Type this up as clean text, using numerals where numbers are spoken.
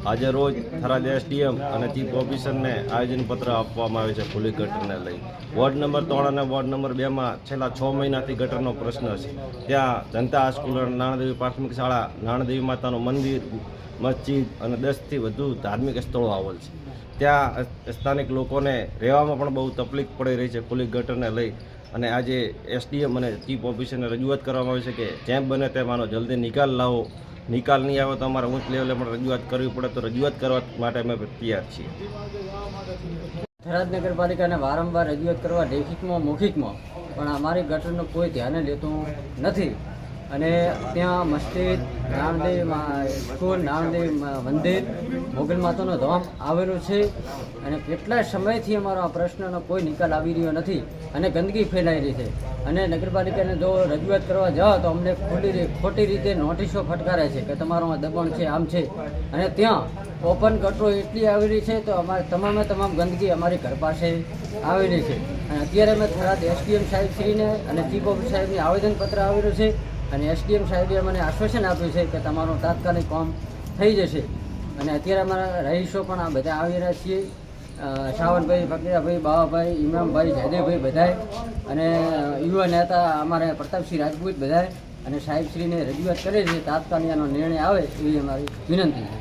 આજે રોજ થરાદ એસડીએમ અને ચીફ ઓફિસરને આયોજનપત્ર આપવામાં આવે છે ખુલ્લી ગટરને લઈ. વોર્ડ નંબર 3 અને વોર્ડ નંબર 2માં છેલ્લા 6 મહિનાથી ગટરનો પ્રશ્ન છે. ત્યાં જનતા હાઈસ્કૂલ અને નાણાદેવી પ્રાથમિક શાળા, નાણાદેવી માતાનું મંદિર, મસ્જિદ અને 10થી વધુ ધાર્મિક સ્થળો આવેલ છે. ત્યાં સ્થાનિક લોકોને રહેવામાં પણ બહુ તકલીફ પડી રહી છે ખુલ્લી ગટરને લઈ. અને આજે એસડીએમ અને ચીફ ઓફિસરને રજૂઆત કરવામાં આવી છે કે જેમ બને તેમ આનો જલ્દી નિકાલ લાવો. નિકાલ નહીં આવે તો અમારે ઉચ્ચ લેવલે પણ રજૂઆત કરવી પડે, તો રજૂઆત કરવા માટે અમે તૈયાર છીએ. થરાદ નગરપાલિકાને વારંવાર રજૂઆત કરવા લેખિતમાં મૌખિકમાં, પણ અમારી ગટરનું કોઈ ધ્યાને લેતું નથી. અને ત્યાં મસ્જિદ, નાણાદેવી સ્કૂલ, નાણાદેવી મંદિર, મોગલ માતાનો ધામ આવેલું છે. અને કેટલા સમયથી અમારો આ પ્રશ્નનો કોઈ નિકાલ આવી રહ્યો નથી અને ગંદકી ફેલાઈ રહી છે. અને નગરપાલિકાને જો રજૂઆત કરવા જાઓ તો અમને ખોટી રીતે નોટિસો ફટકારે છે કે તમારો આ દબાણ છે, આમ છે. અને ત્યાં ઓપન ગટરો એટલી આવેલી છે તો અમારે તમામ ગંદકી અમારી ઘર પાસે આવેલી છે. અને અત્યારે અમે થરાદ એસડીએમ સાહેબશ્રીને અને ચીફ ઓફિસર સાહેબને આવેદનપત્ર આવેલું છે. અને એસડીએમ સાહેબે મને આશ્વાસન આપ્યું છે કે તમારું તાત્કાલિક કામ થઈ જશે. અને અત્યારે અમારા રહીશો પણ આ બધા આવી રહ્યા છીએ, સાવનભાઈ, ફકીરાભાઈ, બાવાભાઈ, ઇમામભાઈ, જયદેવભાઈ બધાય, અને યુવા નેતા અમારે પ્રતાપસિંહ રાજપૂત બધાય, અને સાહેબશ્રીને રજૂઆત કરે છે તાત્કાલિક આનો નિર્ણય આવે એવી અમારી વિનંતી છે.